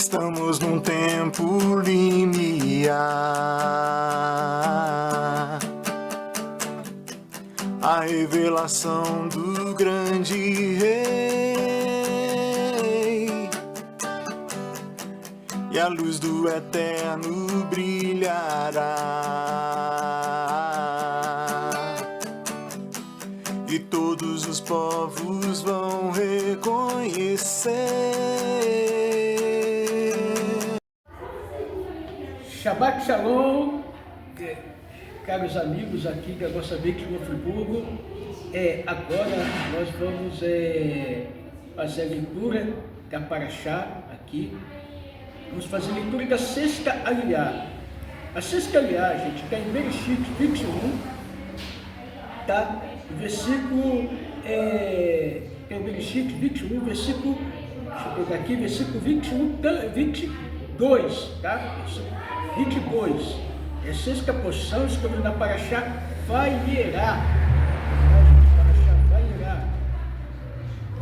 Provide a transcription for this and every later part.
Estamos num tempo limiar. A revelação do grande Rei e a luz do Eterno brilhará, e todos os povos vão reconhecer. Shabbat Shalom, caros amigos aqui da nossa Vítima Friburgo. Agora nós vamos fazer a leitura da Parashá aqui. Vamos fazer a leitura da sexta aliá. A sexta aliá, gente, está em Bereshit 21, tá? Versículo, tem Bereshit 21, versículo, deixa eu pegar aqui, versículo 21, 22, tá? 22. É a sexta porção, estamos na Parashá Vayera. Parashá Vayera.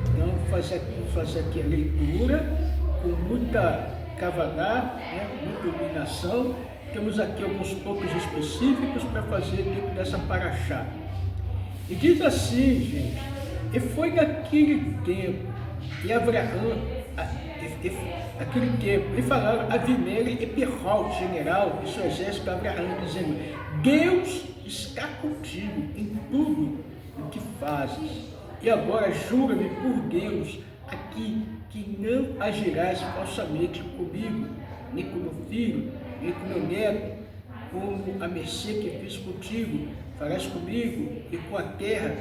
Então, vamos fazer aqui a leitura com muita kavaná, muita iluminação. Temos aqui alguns pontos específicos para fazer dentro dessa Parashá. E diz assim, gente: e foi naquele tempo, e Abraão, aquele tempo, e falaram Avimelech e Pirrol, general e seu exército, a Abraão, dizendo: Deus está contigo em tudo o que fazes. E agora jura-me por Deus aqui que não agirás falsamente comigo, nem com meu filho, nem com meu neto, como a mercê que fiz contigo, farás comigo e com a terra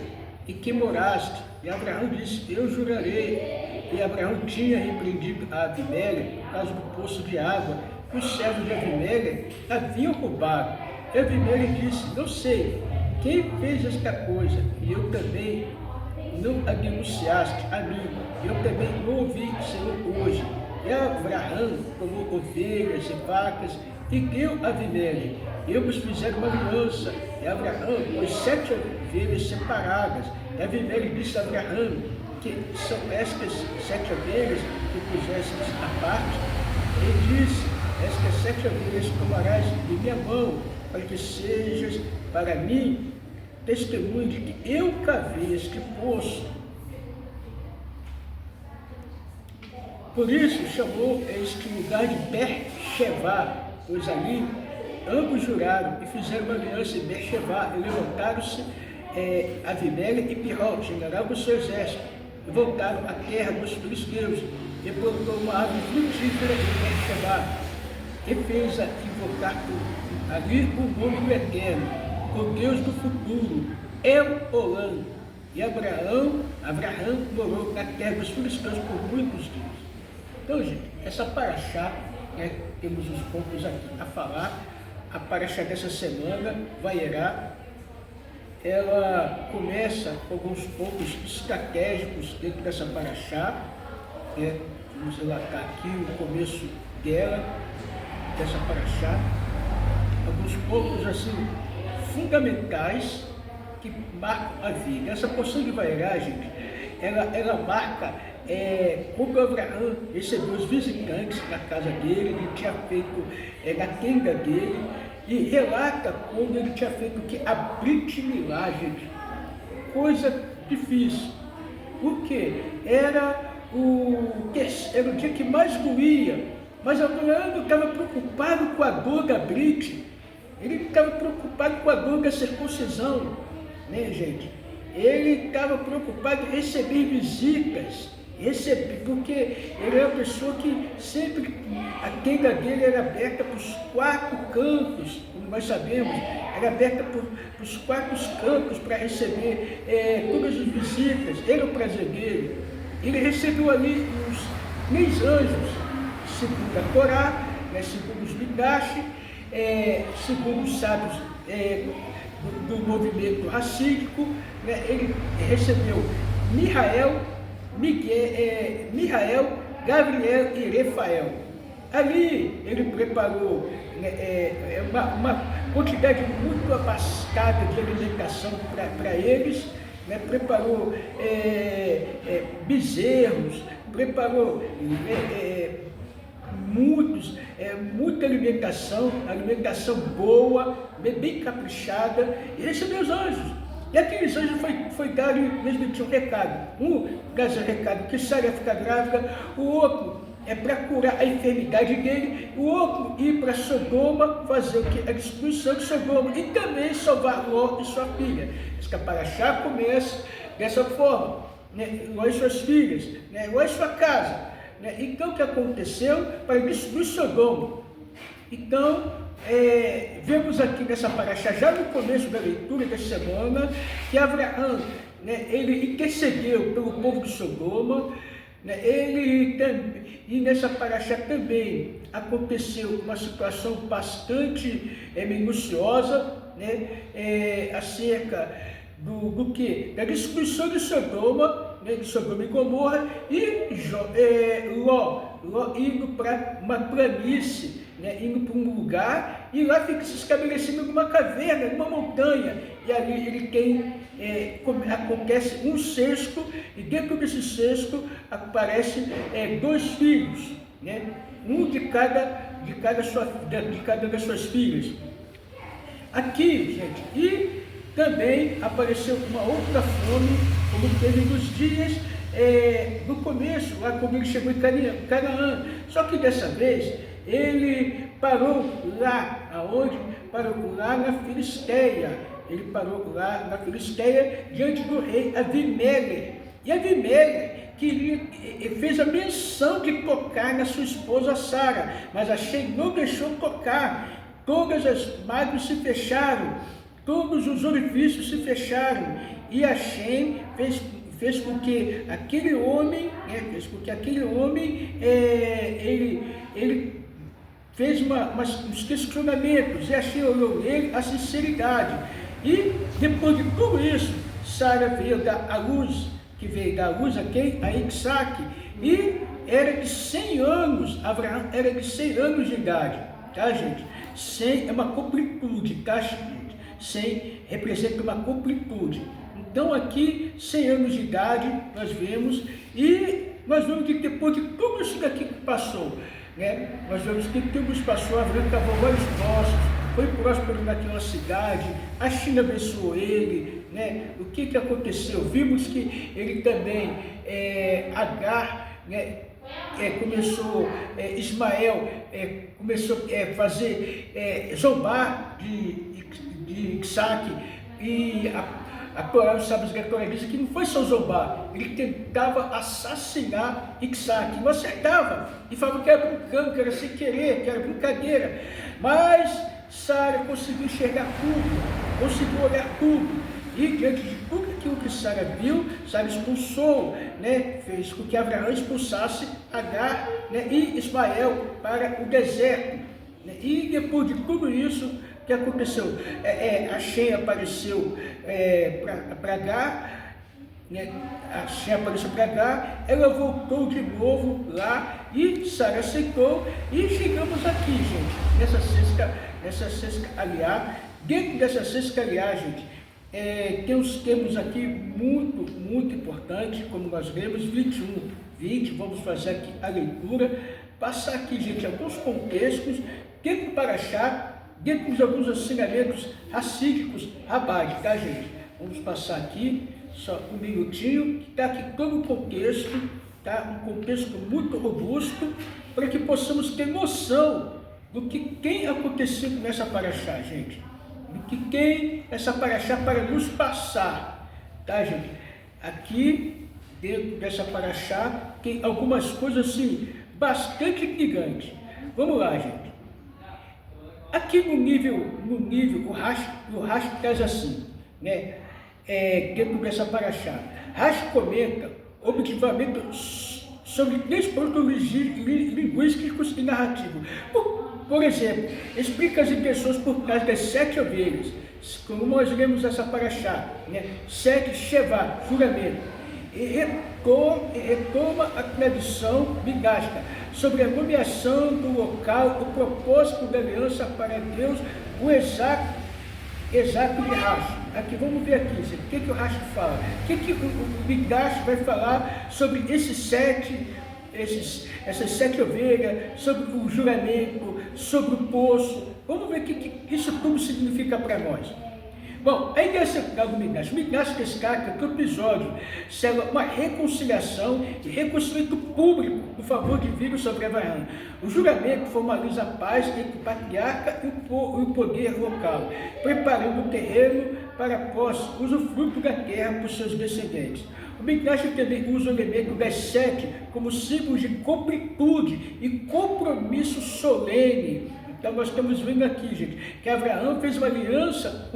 em que moraste. E Abraão disse: eu jurarei. E Abraão tinha repreendido a Avimelech por causa do poço de água que os servos de Avimelech haviam roubado. E Avimelech disse: não sei quem fez esta coisa, e eu também não a denunciaste a mim, eu também não ouvi, Senhor, hoje. E Abraão tomou ovelhas e vacas e deu a Avimelech. E ambos fizeram uma aliança. E Abraão pôs 7 ovelhas separadas. E Avimelech disse a Abraão que são estas 7 ovelhas que pusesses à parte. Ele disse: estas 7 ovelhas tomarás de minha mão, para que sejas para mim testemunho de que eu cavei este poço. Por isso chamou este lugar de Beer-shevá, pois ali ambos juraram e fizeram uma aliança em Beer-shevá, e levantaram-se Avimelech e Pirrol, general do seu exército, e voltaram à terra dos filisteus, e plantou uma árvore frutífera em Beer-shevá, e fez invocar ali o nome do Eterno, o Deus do futuro, El-Olam. E Abraão morou na terra dos filisteus por muitos dias. Então, gente, essa Parashá, temos os pontos aqui a falar. A Parashá dessa semana, Vayera, ela começa com alguns pontos estratégicos dentro dessa Parashá. Vamos relatar aqui o começo dela, dessa Parashá. Alguns pontos assim fundamentais que marcam a vida. Essa porção de Vayera, gente, ela marca quando Abraão recebeu os visitantes na casa dele, ele tinha feito na tenda dele, e relata quando ele tinha feito que a Brit Milá, gente, coisa difícil, porque era o dia que mais doía, mas Abraão estava preocupado com a dor da Brit, ele estava preocupado com a dor da circuncisão, né, gente? Ele estava preocupado em receber visitas, porque ele era uma pessoa que sempre, a tenda dele era aberta para os 4 cantos, como nós sabemos, era aberta para os 4 cantos para receber todas as visitas, era o prazer dele. Ele recebeu ali os 3 anjos, segundo a Torá, segundo os Midrash, segundo os sábios do movimento racídico, ele recebeu Mihael, Gabriel e Rafael. Ali ele preparou uma quantidade muito abastada de alimentação para eles, preparou bezerros, preparou muita alimentação boa, bem caprichada, e recebeu os anjos. E aqueles anjos foi dado mesmo tinha um recado. Um dá o recado que Sara ia ficar grávida, o outro é para curar a enfermidade dele, o outro ir para Sodoma, fazer o que? A destruição de Sodoma, e também salvar Ló e sua filha. Esse paraxá começa dessa forma, né? Ló e suas filhas, né? Ló e sua casa. Né? Então, o que aconteceu? Para destruir Sodoma. Então, vemos aqui nessa paraxá, já no começo da leitura da semana, que Abraão, né, ele intercedeu pelo povo de Sodoma, né, e nessa paraxá também aconteceu uma situação bastante minuciosa, né, acerca do que? Da destruição de Sodoma, né, de Sodoma e Gomorra, e Ló indo para uma planície, né, indo para um lugar, e lá fica se estabelecendo numa caverna, numa montanha, e ali ele tem, acontece um cesto, e dentro desse cesto aparecem 2 filhos, né, um de cada das suas filhas. Aqui, gente, e também apareceu uma outra fome, como teve nos dias no começo, lá quando ele chegou em Canaã. Só que dessa vez ele parou lá, aonde? Parou lá na Filisteia. Ele parou lá na Filisteia diante do rei Abimeleque. E Abimeleque fez a menção de tocar na sua esposa Sara, mas Axém não deixou tocar. Todas as madres se fecharam, todos os orifícios se fecharam, e Axém fez com que aquele homem, ele fez uns questionamentos, e Axém olhou nele a sinceridade. E depois de tudo isso, Sara veio dar a luz, a quem? A Isaac, e era de 100 anos, Abraão era de 100 anos de idade, tá, gente? 100 é uma completude, tá, gente? 100 representa uma completude. Então aqui, 100 anos de idade, nós vemos que depois de tudo isso daqui que passou, né? Nós vemos que tudo isso passou, Abraão cavou vários poços, foi próspero naquela cidade, a China abençoou ele, né? O que aconteceu? Vimos que ele também, Agar, né? Ismael começou a fazer zombar de Isaac, e a Torá, os sábios da Torá diz que não foi só zombar, ele tentava assassinar Isaac, não acertava, e falava que era brincando, que era sem querer, que era brincadeira, mas Sara conseguiu enxergar tudo, conseguiu olhar tudo, e diante de tudo aquilo que Sara viu, Sara expulsou, né, fez com que Abraão expulsasse Agar, né, e Ismael para o deserto, né, e depois de tudo isso, o que aconteceu? Axém apareceu para Agar, né, Axém apareceu para Agar, ela voltou de novo lá, e Sara aceitou, e chegamos aqui, gente, nessa sexta aliá. Dentro dessa sexta aliá, gente, temos aqui muito importante, como nós lemos, 21, 20, vamos fazer aqui a leitura, passar aqui, gente, alguns contextos, dentro do paraxá, dentro de alguns assinamentos racídicos, rabais, tá, gente? Vamos passar aqui, só um minutinho, que está aqui todo o contexto, tá? Um contexto muito robusto, para que possamos ter noção do que tem acontecido nessa paraxá, gente. Do que tem essa paraxá para nos passar, tá, gente? Aqui, dentro dessa paraxá, tem algumas coisas, assim, bastante intrigantes. Vamos lá, gente. Aqui no nível o Rashi traz assim, né? Dentro dessa paraxá. Rashi comenta objetivamente sobre 3 pontos linguísticos e narrativos. Por exemplo, explica as intenções por trás das 7 ovelhas, como nós lemos essa paraxá, né? 7 Shevá, juramento, e retoma a tradição migática sobre a nomeação do local, o propósito da aliança para Deus, o exato de Rashi. Aqui, vamos ver aqui, o que o Rashi fala, o que o Migash vai falar sobre esses 7 essas 7 ovelhas, sobre o juramento, sobre o poço. Vamos ver o que isso tudo significa para nós. Bom, a igreja do Midrash destaca que o episódio será uma reconciliação e reconhecimento público do favor divino sobre Abraão. O juramento formaliza a paz entre o patriarca e o poder local, preparando o terreno para a posse, usufruto da terra por seus descendentes. O Midrash também usa o elemento das 7 como símbolo de completude e compromisso solene. Então nós estamos vendo aqui, gente, que Abraão fez uma aliança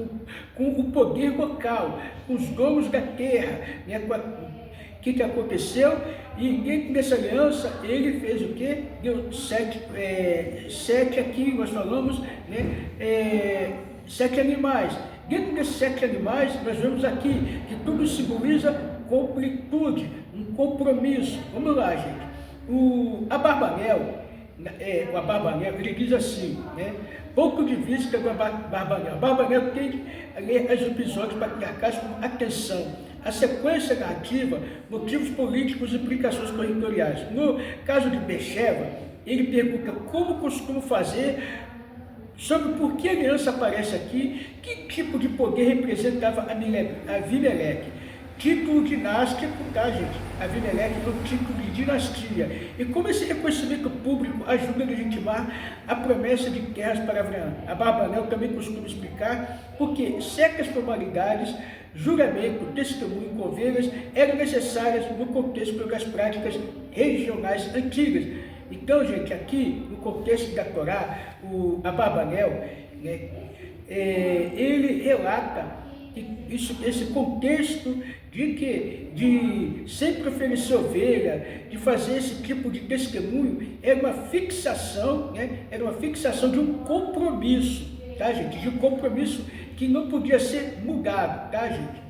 com o poder local, com os donos da terra, né? O que aconteceu? E dentro dessa aliança, ele fez o quê? Deu 7 aqui, nós falamos, né? 7 animais. Dentro desses 7 animais, nós vemos aqui que tudo simboliza completude, um compromisso. Vamos lá, gente. O Abarbanel, ele diz assim, né? Pouco de vista do Abarbanel. Abarbanel tem que ler os episódios patriarcais com atenção. A sequência narrativa, motivos políticos e implicações territoriais. No caso de Bexeva, ele pergunta como costumo fazer, sobre por que a aliança aparece aqui, que tipo de poder representava Avimeleque. Título dinástico, tá, gente? Avimeleque é um título de dinastia. E como esse reconhecimento público ajuda a legitimar a promessa de terras para Abraão. A Abarbanel também costuma explicar porque certas formalidades, juramento, testemunho e coveiras eram necessárias no contexto das práticas regionais antigas. Então, gente, aqui no contexto da Torá, o Abarbanel, né, ele relata esse contexto de sempre oferecer ovelha, de fazer esse tipo de testemunho, era uma fixação, né? Era uma fixação de um compromisso, tá, gente? De um compromisso que não podia ser mudado, tá, gente?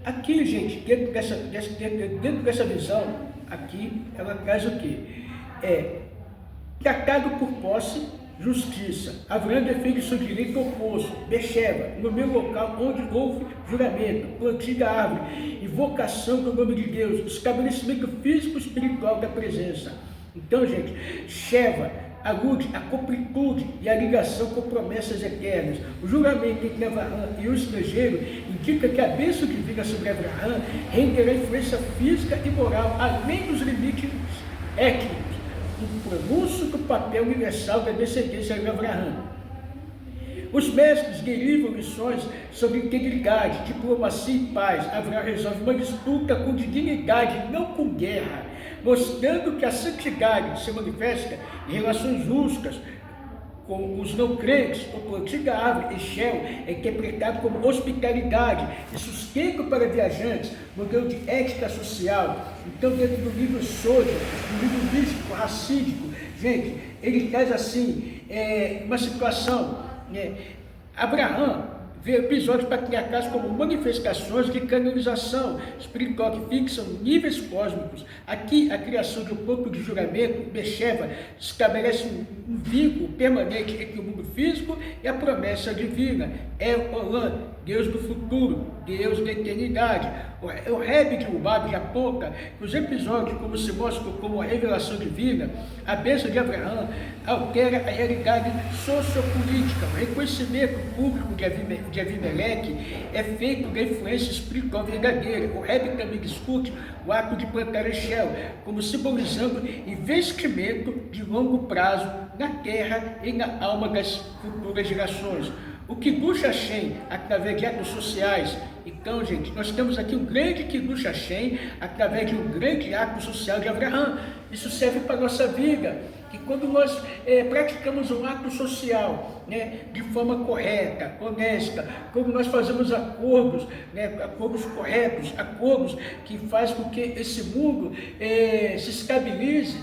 Aqui, gente, dentro dessa visão, aqui, ela traz o quê? Tratado por posse, justiça. Abraão defende seu direito ao poço, Bexeva, no meu local onde houve juramento, plantio da árvore, invocação do nome de Deus, estabelecimento físico e espiritual da presença. Então, gente, Sheva alude à completude e à ligação com promessas eternas. O juramento entre Abraão e o estrangeiro indica que a bênção divina sobre Abraão renderá influência física e moral, além dos limites étnicos. Um pronúncio do papel universal da descendência de Abraão. Os mestres derivam lições sobre integridade, diplomacia e paz. Abraão resolve uma disputa com dignidade, não com guerra, mostrando que a santidade se manifesta em relações justas com os não crentes. O plantio da árvore, Eshel, é interpretado como hospitalidade e sustento para viajantes, modelo de ética social. Então, dentro do livro Soja, do livro místico, racídico, gente, ele traz assim, uma situação, né? Abraão vê episódios patriarcais como manifestações de canonização espiritual que fixam níveis cósmicos. Aqui, a criação de um corpo de juramento, Bexeva, estabelece um vínculo permanente entre o mundo físico e a promessa divina. Olam, Deus do futuro, Deus da eternidade. O Rebbe de Lubavitch aponta que os episódios, como se mostram como a revelação divina, a bênção de Abraão, altera a realidade sociopolítica. O reconhecimento público de Avimeleque é feito da influência espiritual verdadeira. O Rebbe também discute o ato de plantar Eshel, como simbolizando investimento de longo prazo na terra e na alma das futuras gerações. O Kiddush Hashem, através de atos sociais. Então, gente, nós temos aqui um grande Kiddush Hashem, através de um grande ato social de Abraão. Isso serve para a nossa vida. E quando nós praticamos um ato social, né, de forma correta, honesta, quando nós fazemos acordos, né, acordos corretos, acordos que fazem com que esse mundo se estabilize,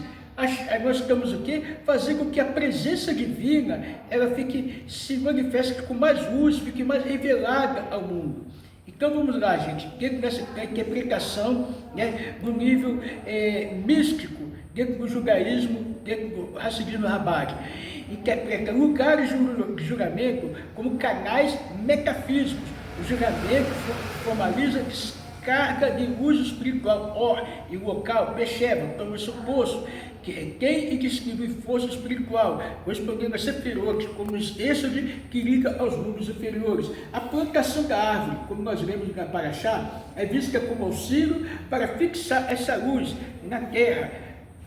nós estamos o quê? Fazendo com que a presença divina ela se manifeste com mais luz, fique mais revelada ao mundo. Então vamos lá, gente, dentro dessa interpretação, né, no nível místico, dentro do judaísmo, dentro do racidismo rabádico, interpreta lugares de juramento como canais metafísicos. O juramento formaliza carga de luz espiritual. Ó, e o local, Becheva, toma esse poço, que retém e distribui força espiritual, correspondendo a Sefirot, como êxode que liga aos mundos inferiores. A plantação da árvore, como nós lemos na Paraxá, é vista como auxílio para fixar essa luz na terra.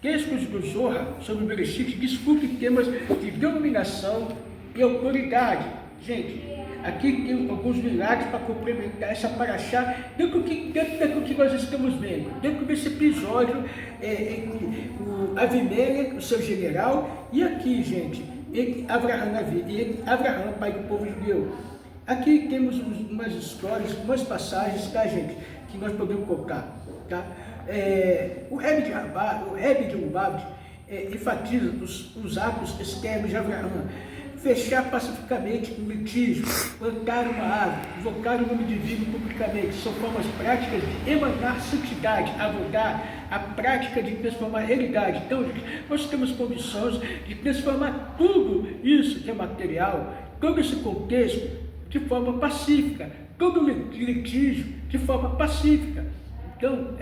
Textos do Zohar sobre o Bereshit discutem temas de denominação e autoridade. Gente, aqui tem alguns milagres para complementar essa paraxá dentro daquilo que nós estamos vendo, dentro desse episódio entre o Avimelech, o seu general, e aqui, gente, entre Abraham, pai do povo judeu. Aqui temos umas histórias, umas passagens, tá, gente, que nós podemos colocar, tá? O Rebbe de Lubavitch enfatiza os atos externos de Abraham: fechar pacificamente um litígio, plantar uma árvore, invocar o nome divino publicamente. São formas práticas de emanar santidade, abordar a prática de transformar a realidade. Então, gente, nós temos condições de transformar tudo isso que é material, todo esse contexto, de forma pacífica, todo litígio de forma pacífica. Então,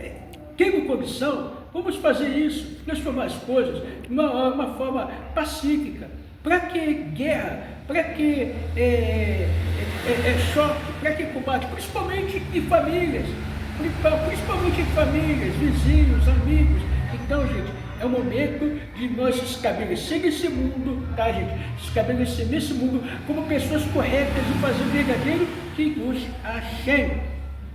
tendo condição, vamos fazer isso, transformar as coisas de uma forma pacífica. Para que guerra? Para que choque? Para que combate? Principalmente em famílias, vizinhos, amigos. Então, gente, é o momento de nós estabelecer nesse mundo, tá, gente? Estabelecer nesse mundo como pessoas corretas e fazer o verdadeiro que nos Hashem.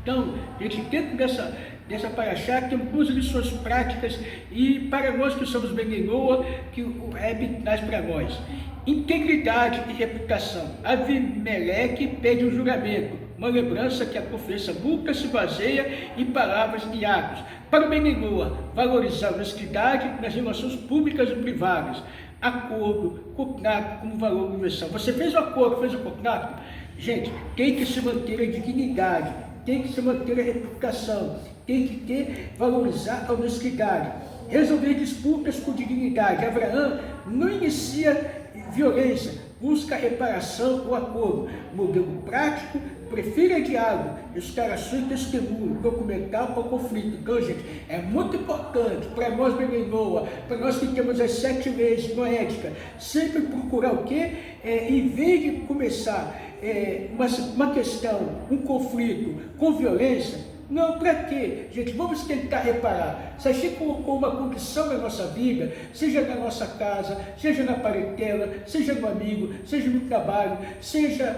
Então, gente, dentro dessa paraxá tem algumas lições práticas e para nós que somos Benenoa, que o Rebbe traz para nós. Integridade e reputação. Avimelech pede um juramento, uma lembrança que a confiança nunca se baseia em palavras e atos. Para o Benenoa, valorizar a honestidade nas relações públicas e privadas. Acordo, contrato como valor universal. Você fez o acordo, fez o contrato? Gente, tem que se manter a dignidade, tem que se manter a reputação, tem que valorizar a honestidade. Resolver disputas com dignidade. Abraão não inicia violência, busca reparação ou acordo. Modelo prático, prefira diálogo, esclaração e testemunho, documental ao conflito. Então, gente, é muito importante para nós, Benenoa, para nós que temos as 7 leis noéticas, sempre procurar o quê? Em vez de começar uma questão, um conflito com violência, não, para quê? Gente, vamos tentar reparar. Se a gente colocou uma condição na nossa vida, seja na nossa casa, seja na parentela, seja no amigo, seja no trabalho, seja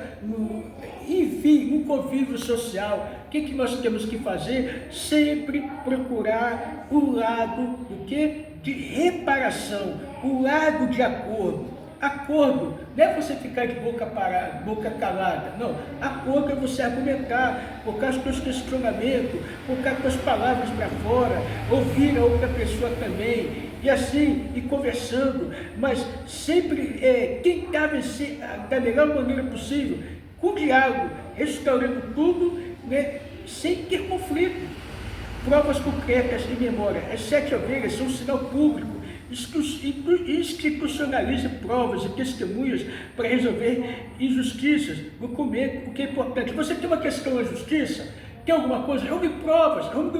enfim, no convívio social, o que nós temos que fazer? Sempre procurar o lado do quê? De reparação, o lado de acordo. Acordo não é você ficar de boca calada, não. Acordo é você argumentar, colocar os seus questionamentos, colocar as suas palavras para fora, ouvir a outra pessoa também, e assim, ir conversando, mas sempre tentar vencer da melhor maneira possível, com diálogo, restaurando tudo, né, sem ter conflito. Provas concretas em memória. As 7 ovelhas são um sinal público. Institucionalize provas e testemunhas para resolver injustiças, documento, o que é importante. Você tem uma questão na justiça, tem alguma coisa, reúne provas, reúne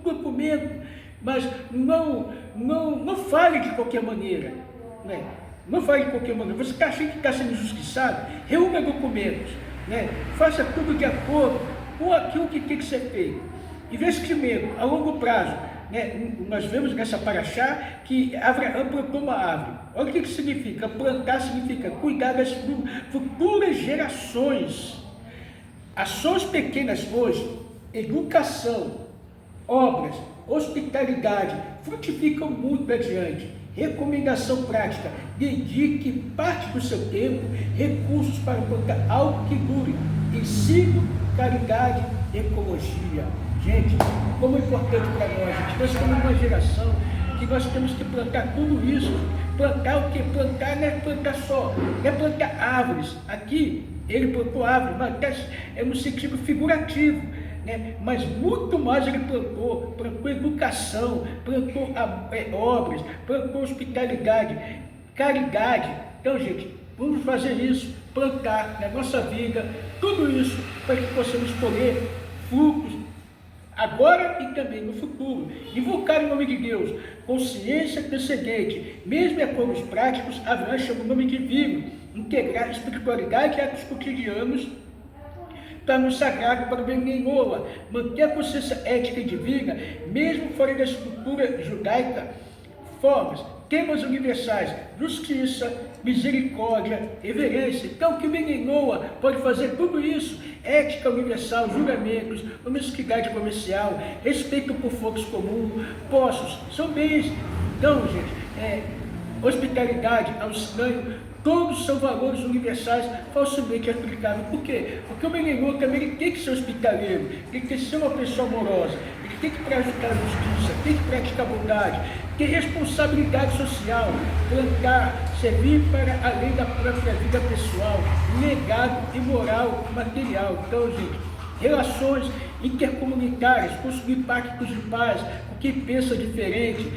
documento, mas não fale de qualquer maneira, né? Não fale de qualquer maneira. Você acha que está sendo injustiçado? Reúna documentos, né? Faça tudo de acordo com aquilo que tem que ser feito. Investimento a longo prazo. Nós vemos nessa paraxá que Abraão plantou uma árvore. Olha o que significa. Plantar significa cuidar das futuras gerações. Ações pequenas hoje, educação, obras, hospitalidade, frutificam muito adiante. Recomendação prática: dedique parte do seu tempo, recursos para plantar algo que dure. Ensino, caridade, ecologia. Gente, como é importante para nós, gente. Nós somos uma geração que nós temos que plantar tudo isso. Plantar o quê? Plantar não é plantar só, é plantar árvores. Aqui, ele plantou árvores, mas é no sentido figurativo, né? Mas muito mais ele plantou educação, plantou obras, plantou hospitalidade, caridade. Então, gente, vamos fazer isso, plantar na nossa vida tudo isso para que possamos colher frutos agora e também no futuro. Invocar o nome de Deus, consciência transcendente, mesmo em acordos práticos, avança no nome divino, integrar espiritualidade e atos cotidianos para nos sagrar para o bem em Noa, manter a consciência ética e divina, mesmo fora da estrutura judaica, formas, temas universais, justiça, misericórdia, reverência. Então, que o bem em Noa pode fazer tudo isso: ética universal, julgamentos, honestidade comercial, respeito por focos comuns, postos, são bens. Então, gente, hospitalidade ao estranho, todos são valores universais falsamente aplicáveis. Por quê? Porque o menino também ele tem que ser hospitaleiro, ele tem que ser uma pessoa amorosa, ele tem que praticar justiça, tem que praticar bondade, ter responsabilidade social, plantar, servir para além da própria vida pessoal, legado e moral material. Então, gente, relações intercomunitárias, construir pactos de paz com quem pensa diferente.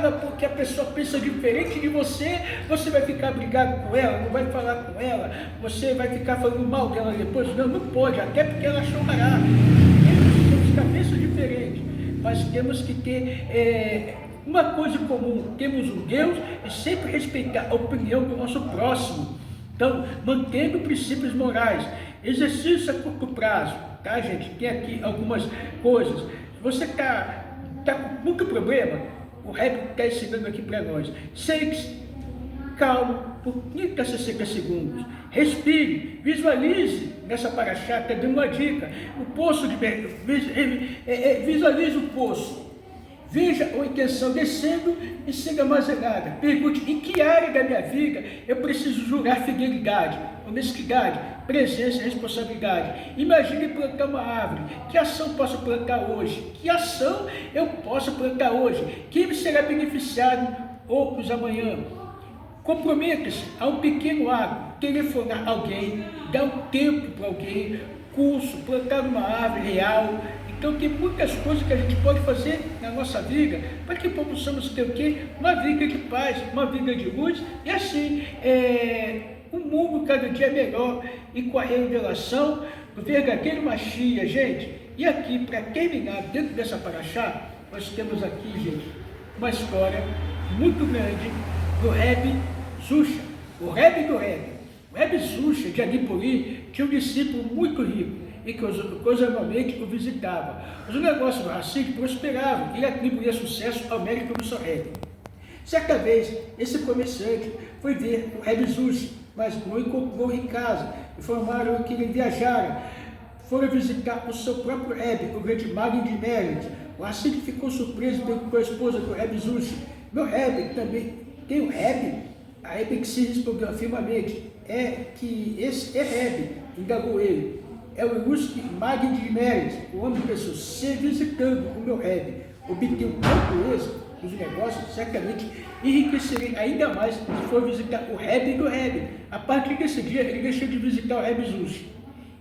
Não, porque a pessoa pensa diferente de você, você vai ficar brigado com ela, não vai falar com ela, você vai ficar falando mal dela depois. Não, não pode, até porque ela chomará. Temos cabeças diferentes, mas temos que ter uma coisa em comum: temos um Deus e sempre respeitar a opinião do nosso próximo. Então, mantendo princípios morais, exercício a curto prazo, tá, gente? Tem aqui algumas coisas. Se você tá com muito problema, o rap está ensinando aqui para nós. Sente, calmo, por 30 a 60 segundos. Respire, visualize nessa paraxá, está dando uma dica. O poço de visualize o poço. Veja a intenção descendo e sendo armazenada. Pergunte: em que área da minha vida eu preciso jurar fidelidade, honestidade, presença e responsabilidade? Imagine plantar uma árvore. Que ação posso plantar hoje? Que ação eu posso plantar hoje? Quem será beneficiado outros amanhã? Comprometa-se a um pequeno ato, telefonar alguém, dar um tempo para alguém, curso, plantar uma árvore real. Então tem muitas coisas que a gente pode fazer na nossa vida para que possamos ter o quê? Uma vida de paz, uma vida de luz, e assim o mundo cada dia é melhor, e com a revelação do verdadeiro Mashiach, gente. E aqui, para terminar, dentro dessa paraxá, nós temos aqui, gente, uma história muito grande do Rebbe Zusha, o Rebbe do Rebbe. O Rebbe Zusha de Anipoli tinha um discípulo muito rico e que ocasionalmente o visitava. Os negócios do Hassid prosperavam e ele atribuía sucesso ao mérito do seu Rebbe. Certa vez, esse comerciante foi ver o Rebbe Zusha, mas não encontrou em casa. Informaram que ele viajara. Foram visitar o seu próprio Rebbe, o grande Magen de Meret. O Hassid ficou surpreso com a esposa do Rebbe Zusha. Meu Rebbe também tem o Rebbe? A Rebbe que se respondeu afirmamente: que esse é Rebbe, indagou ele. É o ilustre Magen de Meret, o homem de pessoas, se visitando o meu Rebbe. Obter um tanto êxito nos negócios, certamente enriquecerei ainda mais se for visitar o Rebbe do Rebbe. A partir desse dia, ele deixou de visitar o Rebbe Zusha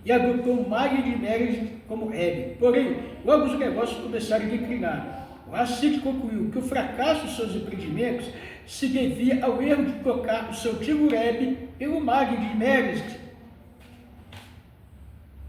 e adotou o Magen de Meret como Rebbe. Porém, logo os negócios começaram a declinar. O Hassid concluiu que o fracasso dos seus empreendimentos se devia ao erro de trocar o seu antigo Rebbe pelo Magen de Meret.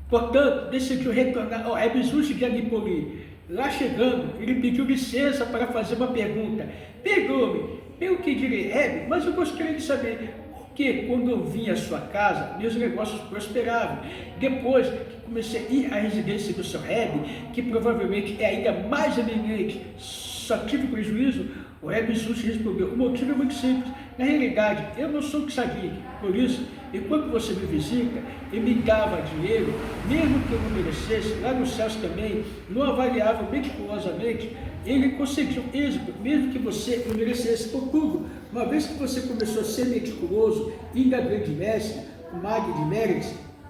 Portanto, decidiu retornar ao Rebbe Zusha de Anipoli. Lá chegando, ele pediu licença para fazer uma pergunta. Perdoe-me, eu que direi, Rebbe, mas eu gostaria de saber por que, quando eu vim à sua casa, meus negócios prosperavam. Depois que comecei a ir à residência do seu Rebbe, que provavelmente é ainda mais eminente, só tive prejuízo. O Rebbe Zusha respondeu: o motivo é muito simples. Na realidade, eu não sou tzadik, por isso, enquanto você me visita e me dava dinheiro, mesmo que eu não merecesse, lá nos céus também, não avaliava meticulosamente, ele concediu êxito, mesmo que você não merecesse. Contudo, uma vez que você começou a ser meticuloso, indo a grande mestre, o Magen de Meret,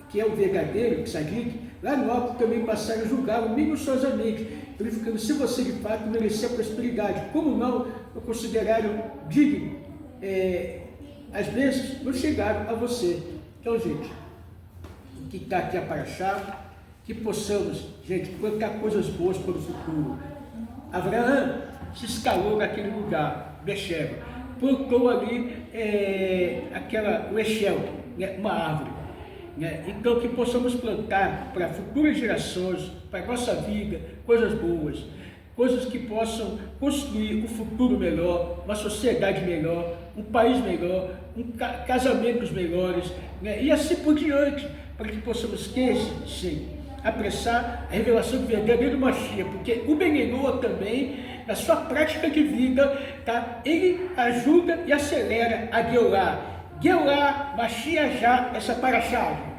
que é o verdadeiro tzadik, lá no alto também passaram a julgá-lo minuciosamente, verificando se você de fato merecia prosperidade. Como não o consideraram digno, as bênçãos não chegaram a você. Então, gente, o que está aqui a paraxá, que possamos, gente, plantar coisas boas para o futuro. Abraão se escalou naquele lugar, Becheba, plantou ali o Echel, né, uma árvore. né? Então que possamos plantar para futuras gerações, para a nossa vida, coisas boas, coisas que possam construir um futuro melhor, uma sociedade melhor, um país melhor, casamentos melhores, né? E assim por diante, para que possamos sim, apressar a revelação do verdadeiro Mashiach, porque o Ben Eloa também, na sua prática de vida, tá? Ele ajuda e acelera a Geulah. Geulah, Mashiach já, essa paraxá.